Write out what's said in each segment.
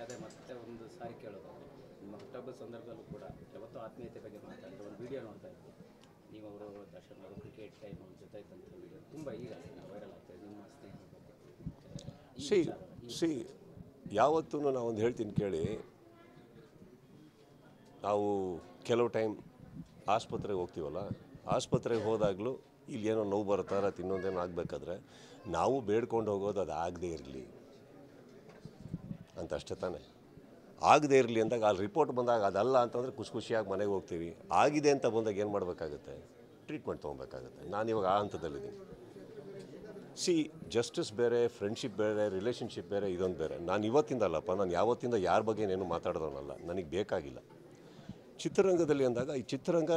ಅದೇ ಮತ್ತೆ ಒಂದು ಸಾರಿ ಕೇಳೋದಾದ್ರೆ ನಿಮ್ಮ ಹುಟ್ಟಹಬ್ಬದ ಸಂದರ್ಭದಲ್ಲೂ ಕೂಡ ಯಾವತ್ತೂ ಆತ್ಮೀಯತೆ ಬಗ್ಗೆ ಮಾತಾಡಿದ್ರೆ ಒಂದು ವಿಡಿಯೋ ನೋಡ್ತಾ ಇದ್ವಿ. ನೀವು ಅವರು ದರ್ಶನ್ ಅವರು ಕ್ರಿಕೆಟ್ ಟೈಮ್ ಅವ್ರ ಜೊತೆ ಇದ್ದಂಥ ವಿಡಿಯೋ ತುಂಬ ಈಗ ವೈರಲ್ ಆಗ್ತಾಯಿದೆ. ನಿಮ್ಮ ಸ್ನೇಹದ ಬಗ್ಗೆ ಸಿ ಯಾವತ್ತೂ ನಾವೊಂದು ಹೇಳ್ತೀನಿ ಕೇಳಿ. ನಾವು ಕೆಲವು ಟೈಮ್ ಆಸ್ಪತ್ರೆಗೆ ಹೋಗ್ತೀವಲ್ಲ, ಆಸ್ಪತ್ರೆಗೆ ಹೋದಾಗಲೂ ಇಲ್ಲಿ ಏನೋ ನೋವು ಬರುತ್ತಾರೆ, ಇನ್ನೊಂದೇನೋ ಆಗಬೇಕಾದ್ರೆ ನಾವು ಬೇಡ್ಕೊಂಡು ಹೋಗೋದು ಅದು ಆಗದೇ ಇರಲಿ ಅಂತ ಅಷ್ಟೇ ತಾನೆ. ಆಗದೇ ಇರಲಿ ಅಂದಾಗ ಅಲ್ಲಿ ರಿಪೋರ್ಟ್ ಬಂದಾಗ ಅದಲ್ಲ ಅಂತಂದರೆ ಖುಷಿಯಾಗಿ ಮನೆಗೆ ಹೋಗ್ತೀವಿ. ಆಗಿದೆ ಅಂತ ಬಂದಾಗ ಏನು ಮಾಡಬೇಕಾಗುತ್ತೆ? ಟ್ರೀಟ್ಮೆಂಟ್ ತೊಗೊಬೇಕಾಗುತ್ತೆ. ನಾನಿವಾಗ ಆ ಹಂತದಲ್ಲಿದ್ದೀನಿ. ಜಸ್ಟಿಸ್ ಬೇರೆ, ಫ್ರೆಂಡ್ಶಿಪ್ ಬೇರೆ, ರಿಲೇಷನ್ಶಿಪ್ ಬೇರೆ, ಇದೊಂದು ಬೇರೆ. ನಾನು ಇವತ್ತಿಂದ ಅಲ್ಲಪ್ಪ, ನಾನು ಯಾವತ್ತಿಂದ ಯಾರ ಬಗ್ಗೆ ಏನು ಮಾತಾಡೋದವನಲ್ಲ, ನನಗೆ ಬೇಕಾಗಿಲ್ಲ. ಚಿತ್ರರಂಗದಲ್ಲಿ ಅಂದಾಗ ಈ ಚಿತ್ರರಂಗ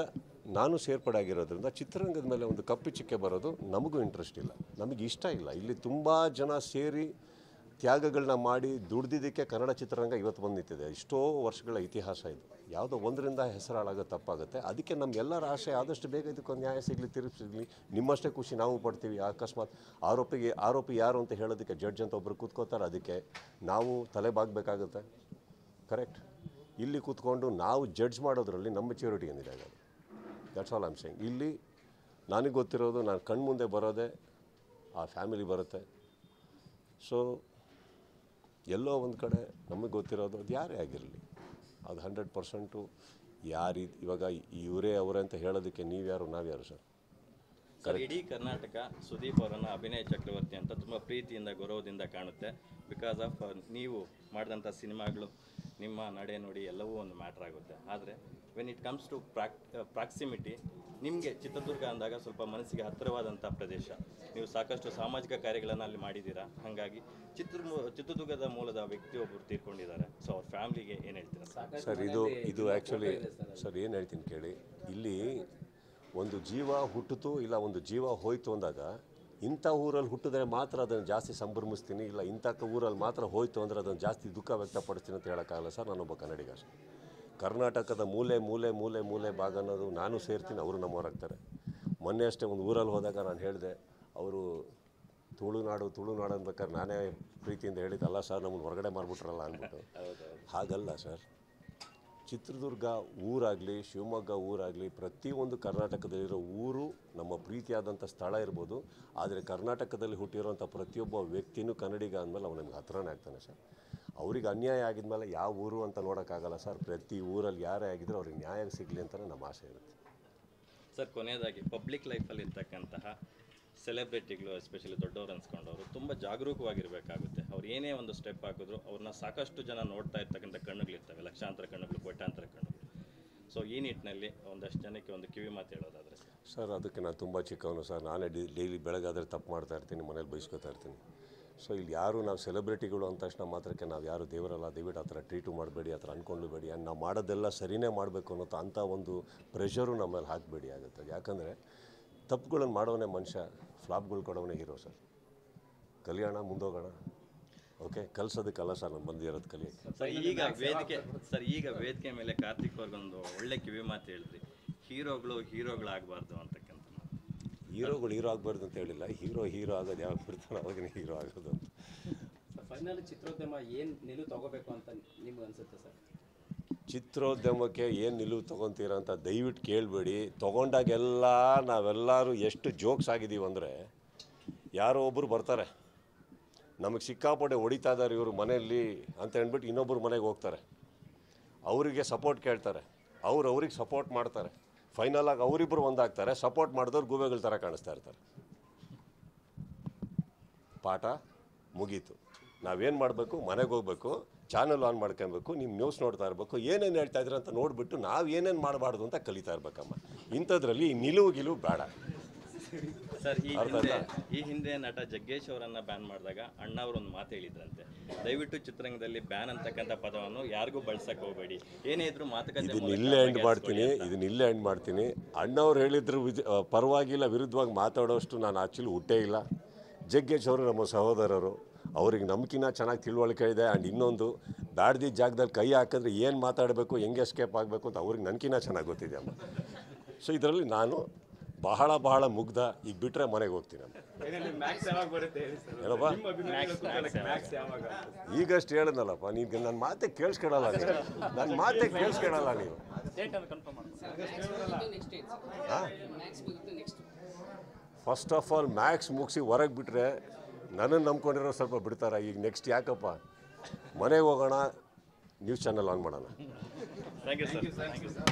ನಾನು ಸೇರ್ಪಡೆ ಆಗಿರೋದ್ರಿಂದ ಚಿತ್ರರಂಗದ ಮೇಲೆ ಒಂದು ಕಪ್ಪಿಚಿಕ್ಕೆ ಬರೋದು ನಮಗೂ ಇಂಟ್ರೆಸ್ಟ್ ಇಲ್ಲ, ನಮಗೆ ಇಷ್ಟ ಇಲ್ಲ. ಇಲ್ಲಿ ತುಂಬ ಜನ ಸೇರಿ ತ್ಯಾಗಗಳನ್ನ ಮಾಡಿ ದುಡ್ದಿದ್ದಕ್ಕೆ ಕನ್ನಡ ಚಿತ್ರರಂಗ ಇವತ್ತು ಬಂದು ನಿಂತಿದೆ. ಎಷ್ಟೋ ವರ್ಷಗಳ ಇತಿಹಾಸ ಇದು. ಯಾವುದೋ ಒಂದರಿಂದ ಹೆಸರಾಳಾಗೋದು ತಪ್ಪಾಗುತ್ತೆ. ಅದಕ್ಕೆ ನಮಗೆಲ್ಲರ ಆಸೆ ಆದಷ್ಟು ಬೇಗ ಇದಕ್ಕೊಂದು ನ್ಯಾಯ ಸಿಗಲಿ, ತೀರ್ಪು ಸಿಗಲಿ. ನಿಮ್ಮಷ್ಟೇ ಖುಷಿ ನಾವು ಪಡ್ತೀವಿ. ಅಕಸ್ಮಾತ್ ಆರೋಪಿ ಯಾರು ಅಂತ ಹೇಳೋದಕ್ಕೆ ಜಡ್ಜ್ ಅಂತ ಒಬ್ಬರು ಕೂತ್ಕೋತಾರೆ, ಅದಕ್ಕೆ ನಾವು ತಲೆ ಬಾಗಬೇಕಾಗುತ್ತೆ. ಕರೆಕ್ಟ್. ಇಲ್ಲಿ ಕೂತ್ಕೊಂಡು ನಾವು ಜಡ್ಜ್ ಮಾಡೋದ್ರಲ್ಲಿ ನಮ್ಮ ಮೆಚ್ಯೂರಿಟಿ ಏನಿದೆ ಅದು. That's all I am saying. ಇಲ್ಲಿ ನನಗೆ ಗೊತ್ತಿರೋದು, ನಾನು ಕಣ್ಮುಂದೆ ಬರೋದೇ ಆ ಫ್ಯಾಮಿಲಿ ಬರುತ್ತೆ. ಸೊ ಎಲ್ಲೋ ಒಂದು ಕಡೆ ನಮಗೆ ಗೊತ್ತಿರೋದು ಅದು ಯಾರೇ ಆಗಿರಲಿ, ಅದು 100% ಇವಾಗ ಇವರೇ ಅವರೇ ಅಂತ ಹೇಳೋದಕ್ಕೆ ನೀವ್ಯಾರು ನಾವ್ಯಾರು ಸರ್? ಇಡೀ ಕರ್ನಾಟಕ ಸುದೀಪ್ ಅವರನ್ನು ಅಭಿನಯ ಚಕ್ರವರ್ತಿ ಅಂತ ತುಂಬ ಪ್ರೀತಿಯಿಂದ ಗೌರವದಿಂದ ಕಾಣುತ್ತೆ. ಬಿಕಾಸ್ ಆಫ್ ನೀವು ಮಾಡಿದಂಥ ಸಿನಿಮಾಗಳು, ನಿಮ್ಮ ನಡೆ ನೋಡಿ ಎಲ್ಲವೂ ಒಂದು ಮ್ಯಾಟ್ರ್ ಆಗುತ್ತೆ. ಆದರೆ when it comes to proximity, ನಿಮಗೆ ಚಿತ್ರದುರ್ಗ ಅಂದಾಗ ಸ್ವಲ್ಪ ಮನಸ್ಸಿಗೆ ಹತ್ತಿರವಾದಂಥ ಪ್ರದೇಶ. ನೀವು ಸಾಕಷ್ಟು ಸಾಮಾಜಿಕ ಕಾರ್ಯಗಳನ್ನು ಅಲ್ಲಿ ಮಾಡಿದ್ದೀರಾ. ಹಾಗಾಗಿ ಚಿತ್ರದುರ್ಗದ ಮೂಲದ ವ್ಯಕ್ತಿ ಒಬ್ಬರು ತೀರ್ಕೊಂಡಿದ್ದಾರೆ. ಸೊ ಅವ್ರ ಫ್ಯಾಮ್ಲಿಗೆ ಏನು ಹೇಳ್ತೀರಾ ಸರ್? ಇದು ಆ್ಯಕ್ಚುಲಿ ಸರ್ ಏನು ಹೇಳ್ತೀನಿ ಕೇಳಿ. ಇಲ್ಲಿ ಒಂದು ಜೀವ ಹುಟ್ಟಿತು ಇಲ್ಲ ಒಂದು ಜೀವ ಹೋಯ್ತು ಅಂದಾಗ ಇಂಥ ಊರಲ್ಲಿ ಹುಟ್ಟಿದ್ರೆ ಮಾತ್ರ ಅದನ್ನು ಜಾಸ್ತಿ ಸಂಭ್ರಮಿಸ್ತೀನಿ, ಇಲ್ಲ ಇಂಥ ಊರಲ್ಲಿ ಮಾತ್ರ ಹೋಯ್ತು ಅಂದರೆ ಅದನ್ನು ಜಾಸ್ತಿ ದುಃಖ ವ್ಯಕ್ತಪಡಿಸ್ತೀನಿ ಅಂತ ಹೇಳೋಕ್ಕಾಗಲ್ಲ ಸರ್. ನಾನೊಬ್ಬ ಕನ್ನಡಿಗ ಅಷ್ಟೇ. ಕರ್ನಾಟಕದ ಮೂಲೆ ಮೂಲೆ ಮೂಲೆ ಮೂಲೆ ಭಾಗ ಅನ್ನೋದು ನಾನು ಸೇರ್ತೀನಿ, ಅವರು ನಮ್ಮವರಾಗ್ತಾರೆ. ಮೊನ್ನೆ ಅಷ್ಟೇ ಒಂದು ಊರಲ್ಲಿ ಹೋದಾಗ ನಾನು ಹೇಳಿದೆ, ಅವರು ತುಳುನಾಡು ಅನ್ಬೇಕಾದ್ರೆ ನಾನೇ ಪ್ರೀತಿಯಿಂದ ಹೇಳಿದ್ದಲ್ಲ ಸರ್, ನಮ್ಮನ್ನು ಹೊರಗಡೆ ಮಾಡಿಬಿಟ್ರಲ್ಲ ಅಂದ್ಬಿಟ್ಟು. ಹಾಗಲ್ಲ ಸರ್. ಚಿತ್ರದುರ್ಗ ಊರಾಗಲಿ, ಶಿವಮೊಗ್ಗ ಊರಾಗಲಿ, ಪ್ರತಿಯೊಂದು ಕರ್ನಾಟಕದಲ್ಲಿರೋ ಊರು ನಮ್ಮ ಪ್ರೀತಿಯಾದಂಥ ಸ್ಥಳ ಇರ್ಬೋದು. ಆದರೆ ಕರ್ನಾಟಕದಲ್ಲಿ ಹುಟ್ಟಿರೋಂಥ ಪ್ರತಿಯೊಬ್ಬ ವ್ಯಕ್ತಿನೂ ಕನ್ನಡಿಗ ಅಂದಮೇಲೆ ಅವ್ನು ನಮ್ಗೆ ಹತ್ರನೇ ಆಗ್ತಾನೆ ಸರ್. ಅವ್ರಿಗೆ ಅನ್ಯಾಯ ಆಗಿದ್ಮೇಲೆ ಯಾವ ಊರು ಅಂತ ನೋಡೋಕ್ಕಾಗಲ್ಲ ಸರ್. ಪ್ರತಿ ಊರಲ್ಲಿ ಯಾರೇ ಆಗಿದ್ರೂ ಅವ್ರಿಗೆ ನ್ಯಾಯ ಸಿಗಲಿ ಅಂತಲೇ ನಮ್ಮ ಆಸೆ ಇರುತ್ತೆ ಸರ್. ಕೊನೆಯದಾಗಿ ಪಬ್ಲಿಕ್ ಲೈಫಲ್ಲಿ ಇರ್ತಕ್ಕಂತಹ ಸೆಲೆಬ್ರಿಟಿಗಳು, ಎಸ್ಪೆಷಲಿ ದೊಡ್ಡವರು ಅನ್ಸ್ಕೊಂಡವರು ತುಂಬ ಜಾಗರೂಕವಾಗಿರಬೇಕಾಗುತ್ತೆ. ಅವ್ರು ಏನೇ ಒಂದು ಸ್ಟೆಪ್ ಹಾಕಿದ್ರು ಅವ್ರನ್ನ ಸಾಕಷ್ಟು ಜನ ನೋಡ್ತಾ ಇರ್ತಕ್ಕಂಥ ಕಣ್ಣುಗಳಿರ್ತವೆ, ಲಕ್ಷಾಂತರ ಕಣ್ಣುಗಳು, ಕೋಟ್ಯಾಂತರ ಕಣ್ಣುಗಳು. ಸೊ ಈ ನಿಟ್ಟಿನಲ್ಲಿ ಒಂದಷ್ಟು ಜನಕ್ಕೆ ಒಂದು ಕಿವಿ ಮಾತು ಹೇಳೋದಾದರೆ ಸರ್, ಅದಕ್ಕೆ ನಾನು ತುಂಬ ಚಿಕ್ಕವನು ಸರ್. ನಾನೇ ಡೈಲಿ ಬೆಳಗಾದರೆ ತಪ್ಪು ಮಾಡ್ತಾ ಇರ್ತೀನಿ, ಮನೇಲಿ ಬೈಸ್ಕೊತಾ ಇರ್ತೀನಿ. ಸೊ ಇಲ್ಲಿ ಯಾರು ನಾವು ಸೆಲೆಬ್ರಿಟಿಗಳು ಅಂದ ತಕ್ಷಣ ಮಾತ್ರಕ್ಕೆ ನಾವು ಯಾರು ದೇವರಲ್ಲ, ದಯವಿಟ್ಟು ಆ ಥರ ಟ್ರೀಟು ಮಾಡಬೇಡಿ, ಆ ಥರ ಅಂದ್ಕೊಳ್ಳಬೇಡಿ. ಆ್ಯಂಡ್ ನಾವು ಮಾಡೋದೆಲ್ಲ ಸರಿಯೇ ಮಾಡಬೇಕು ಅನ್ನೋ ಅಂಥ ಒಂದು ಪ್ರೆಷರು ನಮ್ಮ ಮೇಲೆ ಹಾಕಬೇಡಿ ಆಗುತ್ತೆ. ಯಾಕಂದರೆ ತಪ್ಪುಗಳನ್ನು ಮಾಡೋನೇ ಮನುಷ್ಯ, ಫ್ಲಾಪ್ಗಳು ಕೊಡೋನೇ ಹೀರೋ ಸರ್. ಕಲಿಯೋಣ, ಮುಂದೋಗೋಣ. ಓಕೆ, ಕಲಿಸೋದಕ್ಕಲ್ಲ ಸರ್ ನಾನು ಬಂದಿರೋದು, ಕಲಿಯೋಕ್ಕೆ. ಈಗ ವೇದಿಕೆ ಮೇಲೆ ಕಾರ್ತಿಕ್ ಅವ್ರಿಗೊಂದು ಒಳ್ಳೆ ಕಿವಿ ಮಾತು ಹೇಳಿದ್ರಿ, ಹೀರೋಗಳಾಗಬಾರ್ದು ಅಂತಕ್ಕಂಥ. ಹೀರೋ ಆಗಬಾರ್ದು ಅಂತ ಹೇಳಿಲ್ಲ, ಹೀರೋ ಆಗೋದು ಯಾವಾಗ ಬಿಡ್ತಾನೆ ಅವಾಗಿನ ಹೀರೋ ಆಗೋದು ಅಂತ. ಫೈನಲ್ ಚಿತ್ರೋದ್ಯಮ ಏನು ನಿಲುವು ತಗೋಬೇಕು ಅಂತ ನಿಮ್ಗೆ ಅನಿಸುತ್ತೆ ಸರ್? ಚಿತ್ರೋದ್ಯಮಕ್ಕೆ ಏನು ನಿಲುವು ತೊಗೊತೀರ ಅಂತ ದಯವಿಟ್ಟು ಕೇಳಬೇಡಿ. ತೊಗೊಂಡಾಗೆಲ್ಲ ನಾವೆಲ್ಲರೂ ಎಷ್ಟು ಜೋಕ್ಸ್ ಆಗಿದ್ದೀವಿ ಅಂದರೆ, ಯಾರೋ ಒಬ್ಬರು ಬರ್ತಾರೆ, ನಮಗೆ ಸಿಕ್ಕಾಪಟ್ಟೆ ಹೊಡಿತಾ ಇದ್ದಾರೆ ಇವರು ಮನೆಯಲ್ಲಿ ಅಂತ ಹೇಳ್ಬಿಟ್ಟು ಇನ್ನೊಬ್ಬರು ಮನೆಗೆ ಹೋಗ್ತಾರೆ, ಅವರಿಗೆ ಸಪೋರ್ಟ್ ಕೇಳ್ತಾರೆ, ಅವ್ರಿಗೆ ಸಪೋರ್ಟ್ ಮಾಡ್ತಾರೆ. ಫೈನಲಾಗಿ ಅವರಿಬ್ಬರು ಒಂದಾಗ್ತಾರೆ, ಸಪೋರ್ಟ್ ಮಾಡಿದವ್ರು ಗೂಬೆಗಳ ಥರ ಕಾಣಿಸ್ತಾ ಇರ್ತಾರೆ. ಪಾಠ ಮುಗೀತು. ನಾವೇನು ಮಾಡಬೇಕು? ಮನೆಗೆ ಹೋಗ್ಬೇಕು, ಚಾನಲ್ ಆನ್ ಮಾಡ್ಕೊಬೇಕು, ನಿಮ್ಮ ನ್ಯೂಸ್ ನೋಡ್ತಾ ಇರಬೇಕು, ಏನೇನು ಹೇಳ್ತಾ ಇದ್ರೆ ಅಂತ ನೋಡಿಬಿಟ್ಟು ನಾವು ಏನೇನು ಮಾಡಬಾರ್ದು ಅಂತ ಕಲಿತಾ ಇರ್ಬೇಕಮ್ಮ. ಇಂಥದ್ರಲ್ಲಿ ನಿಲುವು ಬೇಡ ಸರ್. ಈ ಹಿಂದೆ ನಟ ಜಗ್ಗೇಶ್ ಅವರನ್ನು ಬ್ಯಾನ್ ಮಾಡಿದಾಗ ಅಣ್ಣ ಅವರು ಒಂದು ಮಾತು ಹೇಳಿದ್ರಂತೆ, ದಯವಿಟ್ಟು ಚಿತ್ರರಂಗದಲ್ಲಿ ಬ್ಯಾನ್ ಅಂತಕ್ಕಂಥ ಪದವನ್ನು ಯಾರಿಗೂ ಬಳಸಕ್ಕೆ ಹೋಗಬೇಡಿ, ಏನೇ ಇದ್ರೂ ಮಾತುಕತೆ. ಇದನ್ನ ಇಲ್ಲೇ ಎಂಡ್ ಮಾಡ್ತೀನಿ. ಅಣ್ಣವ್ರು ಹೇಳಿದ್ರು ಪರವಾಗಿಲ್ಲ, ವಿರುದ್ಧವಾಗಿ ಮಾತಾಡೋಷ್ಟು ನಾನು ಆ್ಯಕ್ಚುಲಿ ಹುಟ್ಟೇ ಇಲ್ಲ. ಜಗ್ಗೇಶ್ ಅವರು ನಮ್ಮ ಸಹೋದರರು, ಅವ್ರಿಗೆ ನಮ್ಕಿನ್ನ ಚೆನ್ನಾಗಿ ತಿಳುವಳಿಕೆ ಇದೆ. ಆ್ಯಂಡ್ ಇನ್ನೊಂದು, ಬ್ಯಾಡ್ದಿದ್ದ ಜಾಗದಲ್ಲಿ ಕೈ ಹಾಕಿದ್ರೆ ಏನು ಮಾತಾಡಬೇಕು, ಹೆಂಗೆ ಎಸ್ಕೇಪ್ ಆಗಬೇಕು ಅಂತ ಅವ್ರಿಗೆ ನನಗಿನ್ನ ಚೆನ್ನಾಗಿ ಗೊತ್ತಿದೆ ಅಮ್ಮ. ಸೊ ಇದರಲ್ಲಿ ನಾನು ಬಹಳ ಬಹಳ ಮುಗ್ಧ. ಈಗ ಬಿಟ್ಟರೆ ಮನೆಗೆ ಹೋಗ್ತೀನಿ ನಾನು. ಏನಪ್ಪ ಈಗಷ್ಟು ಹೇಳಿದ್ನಲ್ಲಪ್ಪ, ನೀವು ನನ್ನ ಮಾತೆ ಕೇಳಿಸ್ಕೊಳಲ್ಲ, ನೀವು ನನ್ನ ಮಾತೆ ಕೇಳಿಸ್ಕೊಳಲ್ಲ ನೀವು. ಫಸ್ಟ್ ಆಫ್ ಆಲ್ ಮ್ಯಾಕ್ಸ್ ಮುಗಿಸಿ ಹೊರಗೆ ಬಿಟ್ಟರೆ ನನ್ನನ್ನು ನಂಬ್ಕೊಂಡಿರೋ ಸ್ವಲ್ಪ ಬಿಡ್ತಾರೆ. ಈಗ ನೆಕ್ಸ್ಟ್ ಯಾಕಪ್ಪ, ಮನೆಗೆ ಹೋಗೋಣ, ನ್ಯೂಸ್ ಚಾನಲ್ ಆನ್ ಮಾಡೋಣ. Thank you sir.